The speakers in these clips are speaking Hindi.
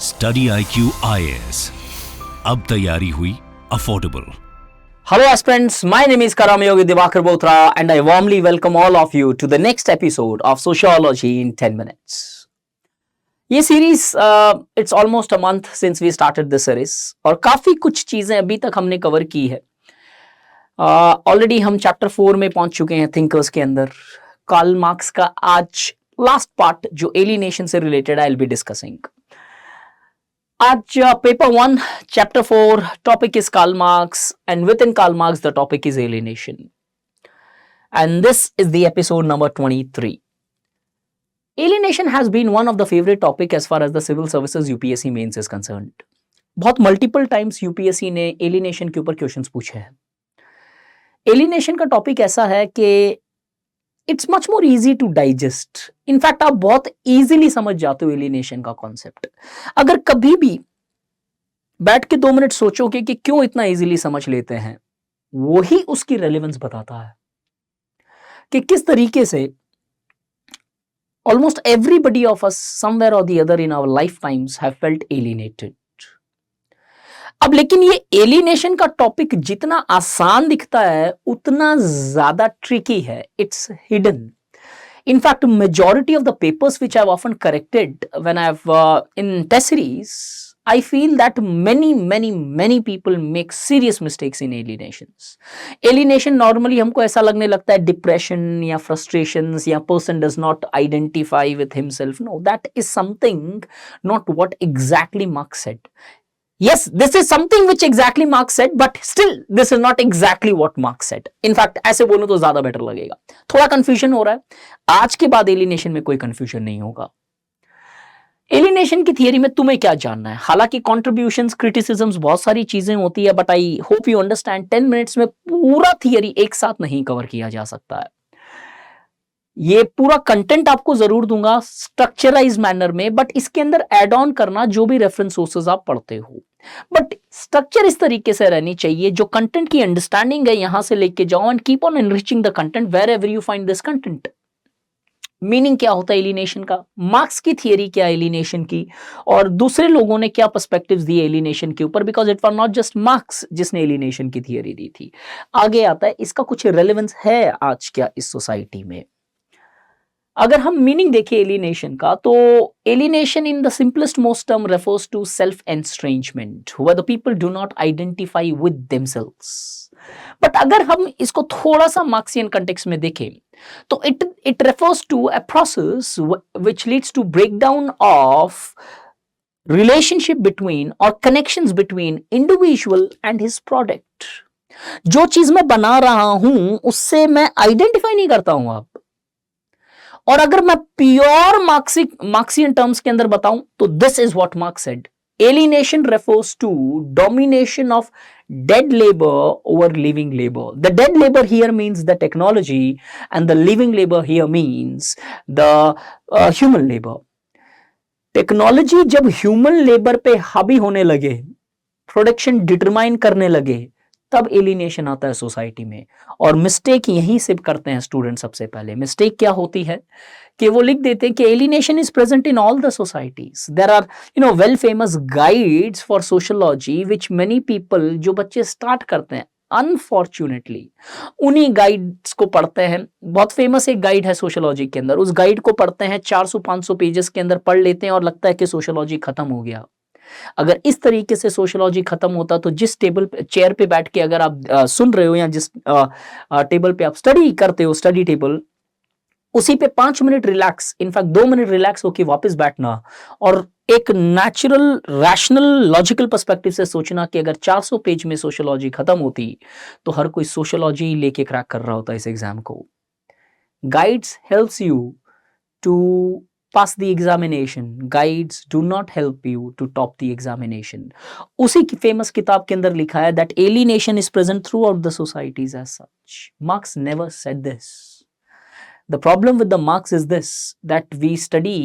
स्टडी IQ IAS, अब तैयारी हुई affordable. Hello aspirants, my name is Karamayogi Divakar Botra and I warmly welcome all of you to the next episode of Sociology in 10 minutes. ये series it's almost a month since we started this series और काफी कुछ चीजें अभी तक हमने कवर की है। ऑलरेडी हम चैप्टर 4 में पहुंच चुके हैं थिंकर्स के अंदर। कार्ल मार्क्स का आज लास्ट पार्ट जो एलिनेशन से related I will be discussing. आज paper 1 chapter 4 topic is Karl Marx and within Karl Marx the topic is alienation and this is the episode number 23। Alienation has been one of the favorite topic as far as the civil services UPSC mains is concerned. बहुत मल्टीपल टाइम्स यूपीएससी ने एलिनेशन के ऊपर क्वेश्चंस पूछे हैं। एलिनेशन का टॉपिक ऐसा है कि it's much more easy to digest. In fact आप बहुत इजीली समझ जाते हो एलिनेशन का कॉन्सेप्ट। अगर कभी भी बैठ के 2 मिनट सोचोगे कि क्यों इतना इजीली समझ लेते हैं, वही उसकी रेलेवेंस बताता है कि किस तरीके से almost everybody of us somewhere or the other in our lifetimes have felt alienated. अब लेकिन ये एलिनेशन का टॉपिक जितना आसान दिखता है उतना ज्यादा ट्रिकी है। It's hidden. In fact, majority of the papers which I've often corrected when I've in test series, I feel that many people make serious mistakes in alienations. Alienation normally हमको ऐसा लगने लगता है depression या frustrations या person does not identify with himself. No, that is something not what exactly Marx said. Yes, this is something which exactly Marx said, but still this is not exactly what Marx said. In fact, ऐसे बोलूं तो ज्यादा बेटर लगेगा। थोड़ा कंफ्यूजन हो रहा है। आज के बाद एलिनेशन में कोई कंफ्यूजन नहीं होगा। एलिनेशन की थियरी में तुम्हें क्या जानना है? हालांकि कॉन्ट्रीब्यूशंस, क्रिटिसिज्म्स, बहुत सारी चीजें होती है, but I hope you understand 10 minutes में पूरा थियरी एक साथ नहीं कवर किया जा सकता है। ये पूरा कंटेंट आपको जरूर दूंगा स्ट्रक्चराइज मैनर में, बट इसके अंदर एड ऑन करना जो भी रेफरेंस सोर्सेज आप पढ़ते हो। बट स्ट्रक्चर इस तरीके से रहनी चाहिए, जो कंटेंट की अंडरस्टैंडिंग है यहां से लेके जाओ and keep on enriching the content wherever you find this content. Meaning क्या होता है एलिनेशन का, मार्क्स की थियरी क्या है एलिनेशन की, और दूसरे लोगों ने क्या पर्सपेक्टिव्स दिए एलिनेशन के ऊपर, because it was not just marks जिसने एलिनेशन की थियरी दी थी। आगे आता है इसका कुछ रेलेवेंस है आज क्या इस सोसाइटी में। अगर हम मीनिंग देखें एलिनेशन का, तो alienation in the simplest most term refers to self estrangement where the people do not identify with themselves. But अगर हम इसको थोड़ा सा मार्क्सियन कंटेक्स्ट में देखें तो it refers to a process which leads to breakdown of relationship between or connections between individual and his product। जो चीज मैं बना रहा हूं उससे मैं आइडेंटिफाई नहीं करता हूं अब। और अगर मैं प्योर मार्क्सियन टर्म्स के अंदर बताऊं तो this is what marks said. Alienation refers to domination of dead labor over living labor. The dead labor here means the technology and the living labor here means the human labor. Technology जब ह्यूमन लेबर पे हावी होने लगे, प्रोडक्शन डिटरमाइन करने लगे, तब एलिनेशन आता है सोसाइटी में। और मिस्टेक यहीं से करते हैं स्टूडेंट। सबसे पहले मिस्टेक क्या होती है कि वो लिख देते हैं कि alienation is present in all the societies. There are well famous guides for sociology which many people, जो बच्चे स्टार्ट करते हैं अनफॉर्चुनेटली उन्हीं गाइड्स को पढ़ते हैं। बहुत फेमस एक गाइड है सोशियोलॉजी के अंदर, उस गाइड को पढ़ते हैं 400-500 पेजेस के अंदर पढ़ लेते हैं और लगता है कि सोशियोलॉजी खत्म हो गया। अगर इस तरीके से सोशियोलॉजी खत्म होता तो जिस चेयर पे बैठ के अगर आप सुन रहे हो या जिस टेबल पे आप स्टडी करते हो, स्टडी टेबल, उसी पे 5 minute relax, in fact 2 minute relax होके वापस बैठना और एक नेचुरल, रैशनल, लॉजिकल पर्सपेक्टिव से सोचना कि अगर 400 पेज में सोशियोलॉजी खत्म होती तो हर कोई सोशियोलॉजी लेके क्रैक कर रहा होता इस एग्जाम को। Guides helps you to pass the examination. Guides do not help you to top the examination. उसी की famous किताब के अंदर लिखा है that alienation is present throughout the societies as such. Marx never said this. The problem with the Marx is this, that we study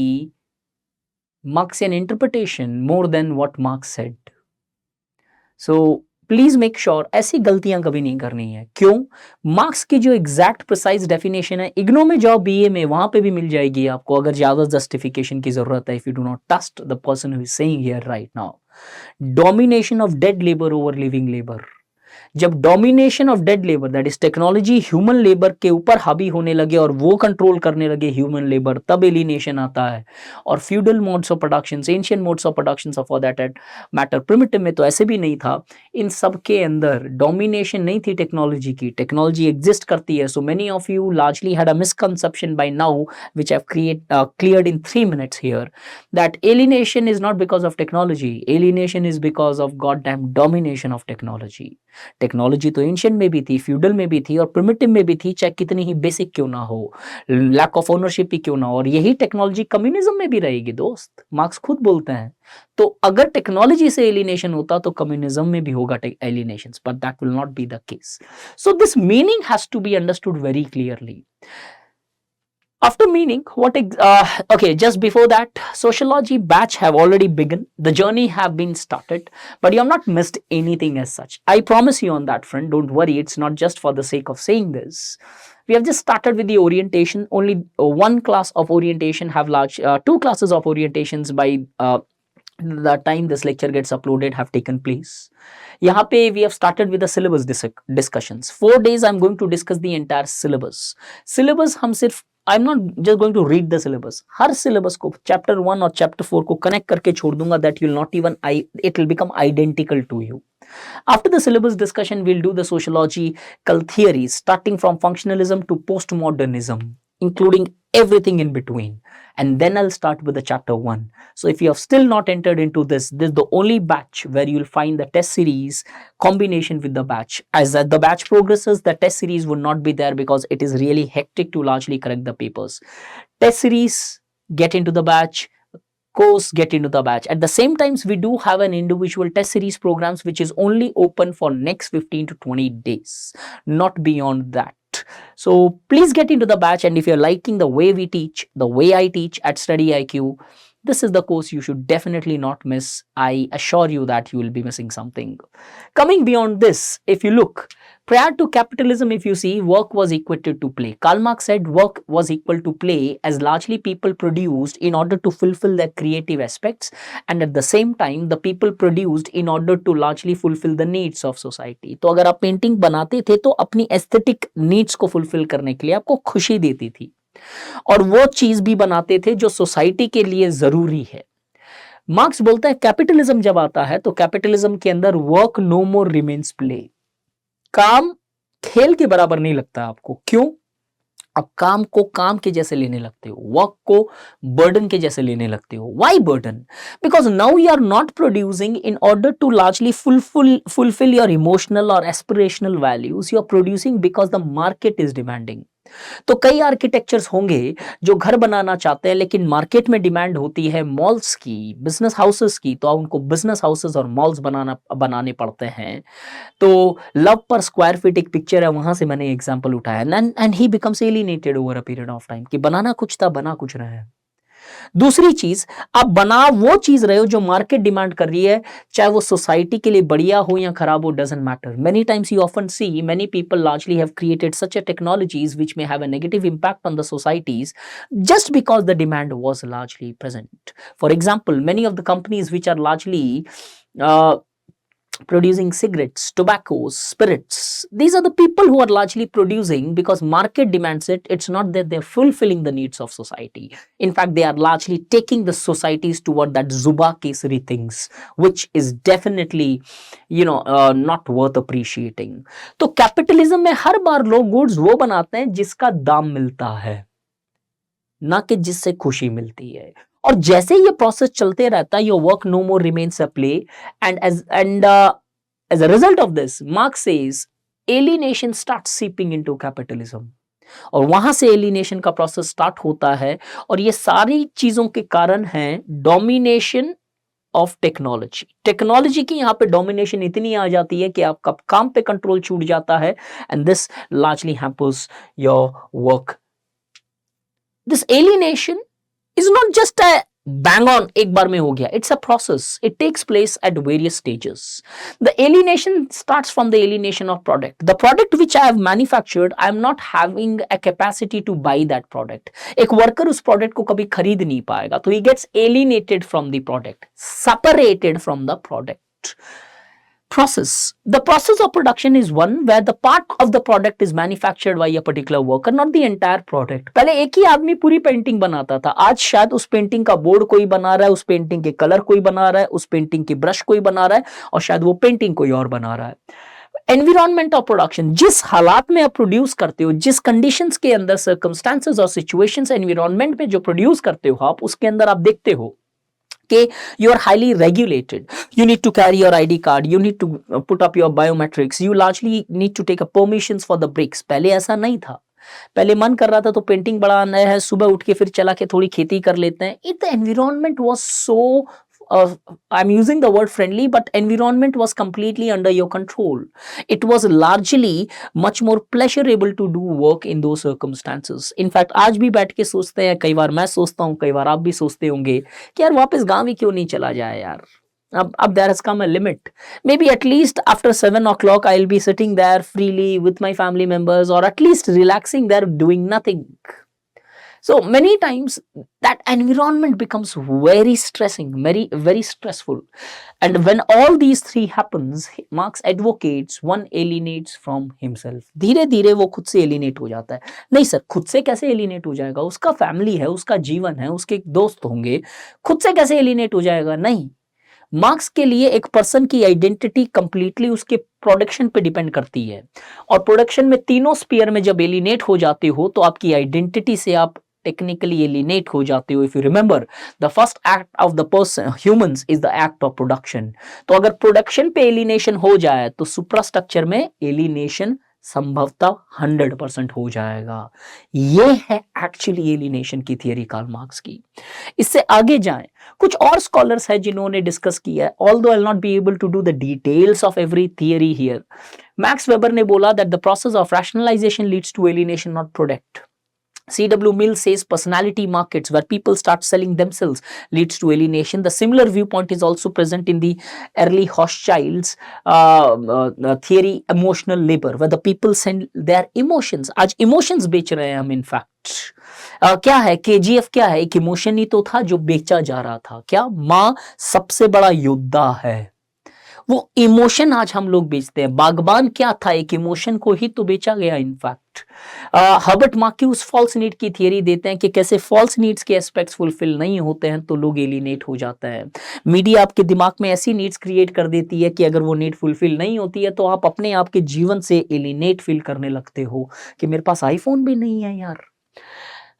Marxian interpretation more than what Marx said. So please make sure ऐसी गलतियां कभी नहीं करनी है। क्यों? मार्क्स की जो एग्जैक्ट प्रिसाइज डेफिनेशन है इग्नो में जाओ, बीए में, वहां पे भी मिल जाएगी आपको, अगर ज्यादा जस्टिफिकेशन की जरूरत है। If you do not trust the person who is saying here right now, domination of dead labour over living labour. जब domination of dead labour, that is technology, human labour के ऊपर हावी होने लगे और वो कंट्रोल करने लगे ह्यूमन लेबर, तब एलिनेशन आता है। और feudal modes of production, ancient modes of production for that matter, primitive में तो ऐसे भी नहीं था। इन सब के अंदर डोमिनेशन नहीं थी टेक्नोलॉजी की, टेक्नोलॉजी एग्जिस्ट करती है। So many of you largely had a misconception by now which I've cleared in 3 minutes here, that alienation is not because of technology, alienation is because of goddamn domination of technology. Technology तो एंशिएंट में भी थी, फ्यूडल में भी थी और प्रिमिटिव में भी थी, चाहे कितनी ही बेसिक क्यों ना हो, लैक ऑफ ओनरशिप ही क्यों ना हो। और यही टेक्नोलॉजी कम्युनिज्म में भी रहेगी दोस्त, मार्क्स खुद बोलते हैं। तो अगर टेक्नोलॉजी से एलिनेशन होता तो कम्युनिज्म में भी होगा alienation, but that will not be the case. So this meaning has to be understood very clearly. After meaning, okay, just before that, sociology batch have already begun. The journey have been started, but you have not missed anything as such. I promise you on that front. Don't worry. It's not just for the sake of saying this. We have just started with the orientation. Only one class of orientation have two classes of orientations by the time this lecture gets uploaded have taken place. यहाँ पे we have started with the syllabus discussions. 4 days I'm going to discuss the entire syllabus. Syllabus हम सिर्फ I'm not just going to read the syllabus. Her syllabus को chapter 1 और chapter 4 को connect करके छोड़ दूंगा, that you'll not even, it will become identical to you. After the syllabus discussion, we'll do the sociological theories starting from functionalism to postmodernism, including everything in between. And then I'll start with the chapter 1. So if you have still not entered into this is the only batch where you'll find the test series combination with the batch. As the batch progresses, the test series would not be there because it is really hectic to largely correct the papers. Test series, get into the batch. Course, get into the batch. At the same times, we do have an individual test series programs which is only open for next 15 to 20 days, not beyond that. So please get into the batch, and if you're liking the way we teach, the way I teach at Study IQ, this is the course you should definitely not miss. I assure you that you will be missing something. Coming beyond this, if you look, prior to capitalism, if you see, work was equated to play. Karl Marx said work was equal to play, as largely people produced in order to fulfill their creative aspects, and at the same time the people produced in order to largely fulfill the needs of society. तो अगर आप पेंटिंग बनाते थे तो अपनी एस्थेटिक नीड्स को फुलफिल करने के लिए आपको खुशी देती थी, और वो चीज भी बनाते थे जो सोसाइटी के लिए जरूरी है। मार्क्स बोलता है कैपिटलिज्म जब आता है तो कैपिटलिज्म के अंदर work no more remains play, काम खेल के बराबर नहीं लगता आपको। क्यों? अब काम को काम के जैसे लेने लगते हो, वर्क को बर्डन के जैसे लेने लगते हो। Why burden? Because now you are not producing in order to largely fulfill your emotional or aspirational values. You are producing because the market is demanding. तो कई आर्किटेक्चर्स होंगे जो घर बनाना चाहते हैं, लेकिन मार्केट में डिमांड होती है मॉल्स की, बिजनेस हाउसेस की, तो उनको बिजनेस हाउसेस और मॉल्स बनाने पड़ते हैं। तो लव पर स्क्वायर फीट एक पिक्चर है, वहां से मैंने एग्जांपल उठाया, and he becomes alienated over a period of time कि बनाना कुछ था, बना कुछ रहा है। दूसरी चीज, आप बना वो चीज रहे हो जो मार्केट डिमांड कर रही है, चाहे वो सोसाइटी के लिए बढ़िया हो या खराब हो, doesn't matter. Many times you often see many people largely have created such a technologies which may have a negative impact on the societies just because the demand was largely present. For example, many of the companies which are largely producing cigarettes, tobaccos, spirits, these are the people who are largely producing because market demands it. It's not that they're fulfilling the needs of society. In fact, they are largely taking the societies toward that Zuba Kesari things, which is definitely, not worth appreciating. तो कैपिटलिज्म में हर बार लोग गुड्स वो बनाते हैं जिसका दाम मिलता है, ना कि जिससे खुशी मिलती है। और जैसे ये प्रोसेस चलते रहता है, your work no more remains a play, and as a result of this, Marx says alienation starts seeping into capitalism. और वहां से एलिनेशन का प्रोसेस स्टार्ट होता है, और ये सारी चीजों के कारण है डोमिनेशन ऑफ टेक्नोलॉजी। टेक्नोलॉजी की यहाँ पे डोमिनेशन इतनी आ जाती है कि आपका काम पे कंट्रोल छूट जाता है, and this largely hampers your work. This alienation is not just bang on एक बार में हो गया. It's a process. It takes place at various stages. The alienation starts from the alienation of product. The product which I have manufactured, I am not having a capacity to buy that product. एक worker उस product को कभी खरीद नहीं पाएगा, तो he gets alienated from the product, separated from the product. Process. The process of production is one where the part of the product is manufactured by a particular worker, not the entire product. पहले एक ही आदमी पूरी पेंटिंग बनाता था, आज शायद उस पेंटिंग का बोर्ड कोई बना रहा है, उस पेंटिंग के कलर कोई बना रहा है, उस पेंटिंग की ब्रश कोई बना रहा है, और शायद वो पेंटिंग कोई और बना रहा है. एनवायरमेंट ऑफ प्रोडक्शन, जिस हालात में आप प्रोड्यूस करते हो, जिस कंडीशंस के अंदर, सर्कमस्टांसेस और सिचुएशंस एनवायरमेंट में जो प्रोड्यूस करते हो आप, उसके अंदर आप देखते हो कि you are highly regulated. You need to carry your ID card. You need to put up your biometrics. You largely need to take a permissions for the bricks. पहले ऐसा नहीं था. पहले मन कर रहा था तो पेंटिंग बनाना है, सुबह उठ के फिर चला के थोड़ी खेती कर लेते हैं. It the environment was so I'm using the word friendly, but environment was completely under your control. It was largely much more pleasurable to do work in those circumstances. In fact, आज भी बैठ के सोचते हैं, कई बार मैं सोचता हूँ, कई बार आप भी सोचते होंगे कि यार वापस गाँव ही क्यों नहीं चला जाए यार. अब there has come a limit. Maybe at least after 7 o'clock I'll be sitting there freely with my family members, or at least relaxing there doing nothing. So many times that environment becomes very stressing, very stressful. And when all these three happens, Marx advocates one alienates from himself. धीरे धीरे वो खुद से एलिनेट हो जाता है. नहीं सर, खुद से कैसे एलिनेट हो जाएगा? उसका फैमिली है, उसका जीवन है, उसके दोस्त होंगे, खुद से कैसे एलिनेट हो जाएगा? नहीं. मार्क्स के लिए एक पर्सन की आइडेंटिटी कंप्लीटली उसके प्रोडक्शन पे डिपेंड करती है, और प्रोडक्शन में तीनों स्पीयर में जब एलिनेट हो जाते हो तो आपकी आइडेंटिटी से आप टेक्निकली एलिनेट हो जाते हो. If you remember, the first act of the person humans is the act of production. तो अगर प्रोडक्शन पे एलिनेशन हो जाए तो सुप्रास्ट्रक्चर में एलिनेशन संभवतः 100% हो जाएगा. ये है एक्चुअली एलिनेशन की थियरी कार्ल मार्क्स की. इससे आगे जाएं, कुछ और स्कॉलर्स हैं जिन्होंने डिस्कस किया है, although I will not be able to do the details of every theory here. Max Weber ने बोला that the process of rationalisation leads to alienation, not product. C.W. Mill says personality markets where people start selling themselves leads to alienation. The similar viewpoint is also present in the early Hochschild's theory, emotional labor, where the people send their emotions. आज emotions बेच रहे हैं हम in fact. क्या है KGF? क्या है? एक इमोशन ही तो था जो बेचा जा रहा था. क्या? माँ सबसे बड़ा योद्धा है, वो इमोशन आज हम लोग बेचते हैं. बागबान क्या था? एक इमोशन को ही तो बेचा गया in fact. Herbert Marcuse false need की थियरी देते हैं कि कैसे फॉल्स नीड्स के एस्पेक्ट्स फुलफिल नहीं होते हैं तो लोग एलिनेट हो जाते हैं. मीडिया आपके दिमाग में ऐसी नीड्स क्रिएट कर देती है कि अगर वो नीड फुलफिल नहीं होती है तो आप अपने आप के जीवन से एलिनेट फील करने लगते हो कि मेरे पास आईफोन भी नहीं है यार.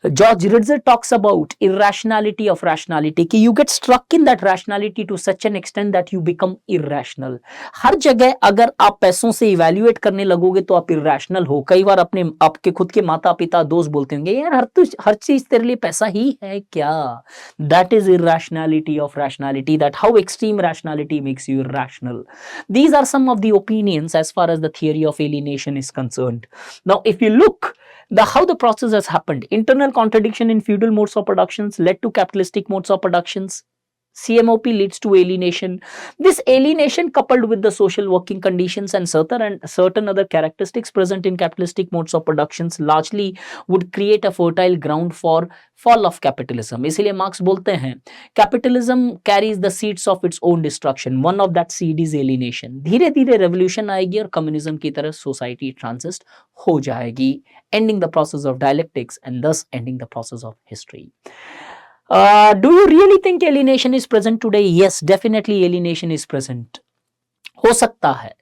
George Ritzer talks about irrationality of rationality, कि you get stuck in that rationality to such an extent that you become irrational. हर जगह अगर आप पैसों से इवैल्यूएट करने लगोगे तो आप irrational हो. कई बार अपने आपके खुद के माता पिता दोस्त बोलते होंगे यार हर चीज तेरे लिए पैसा ही है क्या? That is irrationality of rationality, that how extreme rationality makes you irrational. These are some of the opinions as far as the theory of alienation is concerned. Now if you look how the process has happened, internal contradiction in feudal modes of productions led to capitalistic modes of productions. CMOP leads to alienation. This alienation, coupled with the social working conditions and certain other characteristics present in capitalistic modes of productions, largely would create a fertile ground for fall of capitalism. इसलिए मार्क्स बोलते हैं capitalism carries the seeds of its own destruction. One of that seed is alienation. धीरे धीरे revolution आएगी और कम्युनिज्म की तरह सोसाइटी ट्रांसिस्ट हो जाएगी, ending the process of dialectics and thus ending the process of history. Do you really think alienation is present today? Yes, definitely alienation is present. हो सकता है.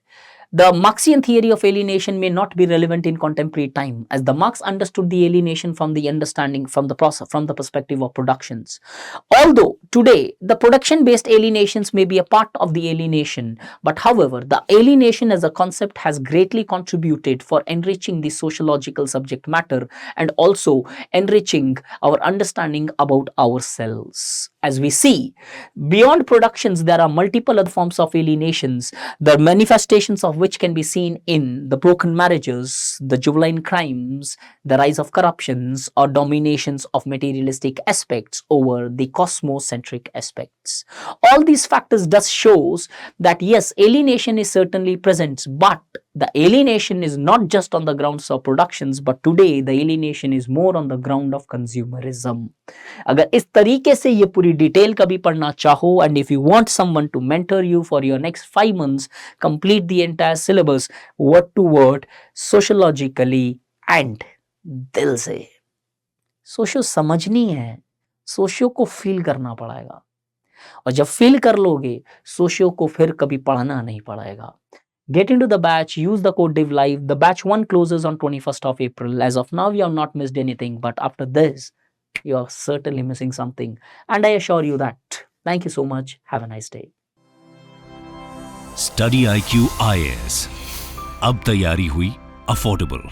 The Marxian theory of alienation may not be relevant in contemporary time, as the Marx understood the alienation from the understanding from the process, from the perspective of productions. Although today the production-based alienations may be a part of the alienation, but however, the alienation as a concept has greatly contributed for enriching the sociological subject matter and also enriching our understanding about ourselves. as we see, beyond productions, there are multiple other forms of alienations, the manifestations of which can be seen in the broken marriages, the juvenile crimes, the rise of corruptions, or dominations of materialistic aspects over the cosmocentric aspects. All these factors thus shows that yes, alienation is certainly present, but the alienation is not just on the grounds of productions, but today the alienation is more on the ground of consumerism. अगर इस तरीके से ये पूरी डिटेल कभी पढ़ना चाहो, and if you want someone to mentor you for your next 5 months, complete the entire syllabus word to word, sociologically and दिल से। सोशियो समझनी है, सोशियो को फील करना पड़ेगा, और जब फील कर लोगे सोशियो को फिर कभी पढ़ना नहीं पड़ेगा। Get into the batch, use the code DIVLIVE. The batch 1 closes on 21st of April. As of now, you have not missed anything, but after this, you are certainly missing something. And I assure you that. Thank you so much. Have a nice day. Study IQ IAS, अब तैयारी हुई अफोर्डेबल।